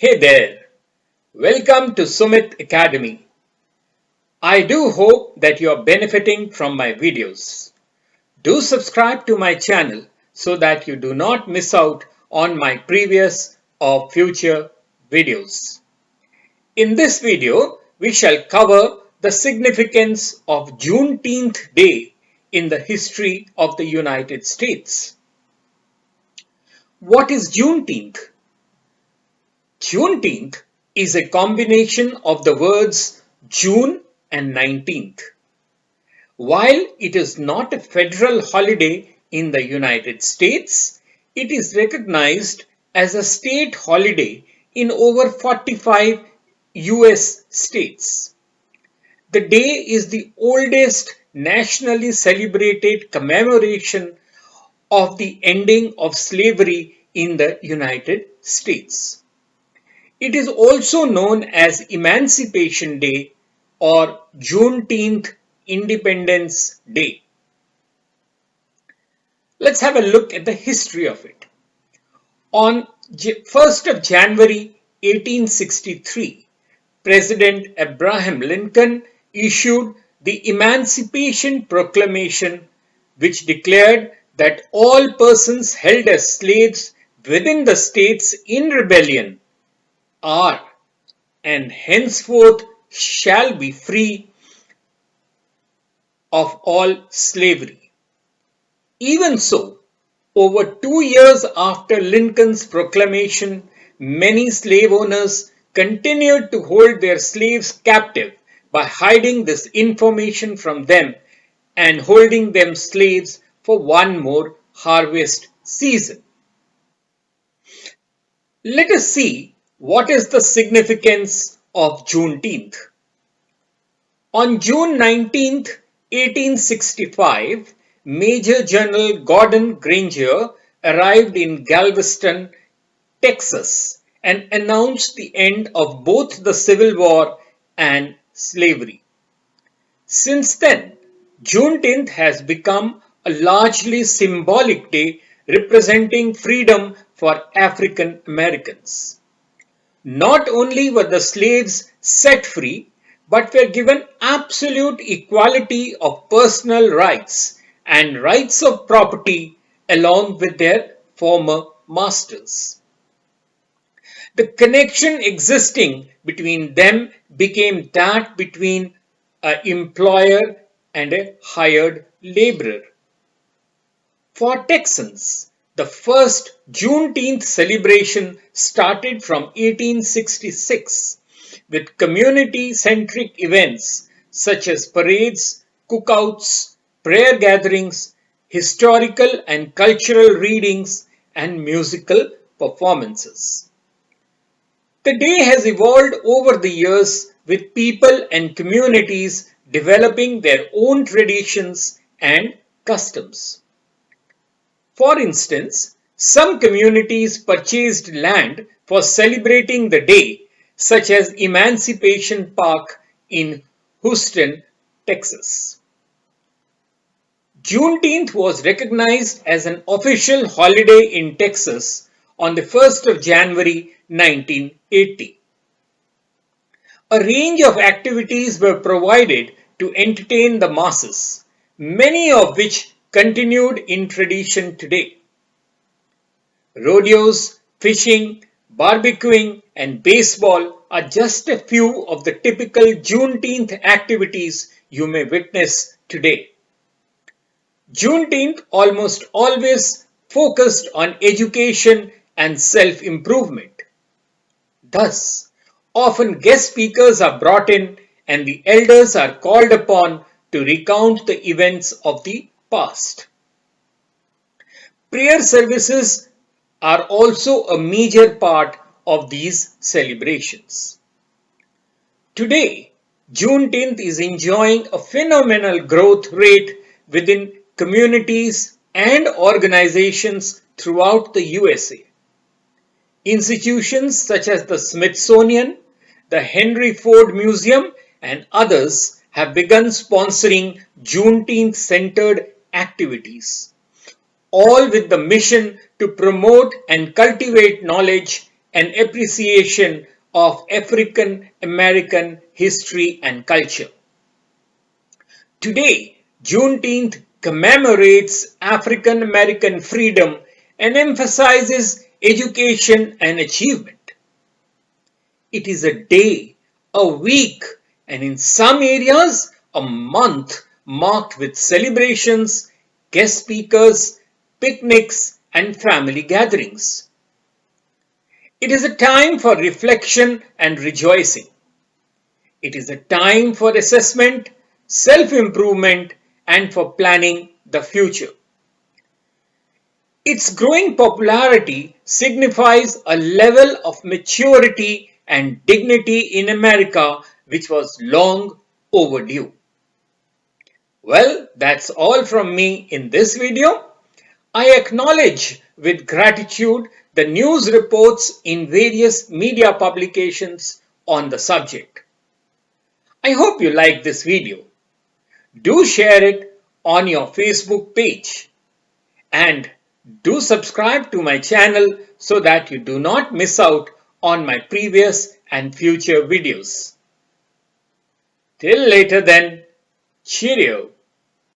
Hey there, welcome to Sumit Academy. I do hope that you are benefiting from my videos. Do subscribe to my channel so that you do not miss out on my previous or future videos. In this video, we shall cover the significance of Juneteenth Day in the history of the United States. What is Juneteenth? Juneteenth is a combination of the words June and 19th. While it is not a federal holiday in the United States, it is recognized as a state holiday in over 45 US states. The day is the oldest nationally celebrated commemoration of the ending of slavery in the United States. It is also known as Emancipation Day or Juneteenth Independence Day. Let's have a look at the history of it. On 1st of January 1863, President Abraham Lincoln issued the Emancipation Proclamation, which declared that all persons held as slaves within the states in rebellion are and henceforth shall be free of all slavery. Even so, over 2 years after Lincoln's proclamation, many slave owners continued to hold their slaves captive by hiding this information from them and holding them slaves for one more harvest season. Let us see what is the significance of Juneteenth. On June 19, 1865, Major General Gordon Granger arrived in Galveston, Texas, and announced the end of both the Civil War and slavery. Since then, Juneteenth has become a largely symbolic day representing freedom for African Americans. Not only were the slaves set free, but were given absolute equality of personal rights and rights of property along with their former masters. The connection existing between them became that between an employer and a hired laborer. For Texans, the first Juneteenth celebration started from 1866 with community-centric events such as parades, cookouts, prayer gatherings, historical and cultural readings, and musical performances. The day has evolved over the years with people and communities developing their own traditions and customs. For instance, some communities purchased land for celebrating the day, such as Emancipation Park in Houston, Texas. Juneteenth was recognized as an official holiday in Texas on the 1st of January 1980. A range of activities were provided to entertain the masses, many of which continued in tradition today. Rodeos, fishing, barbecuing, and baseball are just a few of the typical Juneteenth activities you may witness today. Juneteenth almost always focused on education and self-improvement. Thus, often guest speakers are brought in and the elders are called upon to recount the events of the past. Prayer services are also a major part of these celebrations. Today, Juneteenth is enjoying a phenomenal growth rate within communities and organizations throughout the USA. Institutions such as the Smithsonian, the Henry Ford Museum, and others have begun sponsoring Juneteenth-centered activities, all with the mission to promote and cultivate knowledge, and appreciation of African American history and culture. Today, Juneteenth commemorates African American freedom and emphasizes education and achievement. It is a day, a week, and in some areas, a month marked with celebrations, guest speakers, picnics, and family gatherings. It is a time for reflection and rejoicing. It is a time for assessment, self-improvement, and for planning the future. Its growing popularity signifies a level of maturity and dignity in America which was long overdue. Well, that's all from me in this video. I acknowledge with gratitude the news reports in various media publications on the subject. I hope you like this video. Do share it on your Facebook page and do subscribe to my channel so that you do not miss out on my previous and future videos. Till later then, cheerio.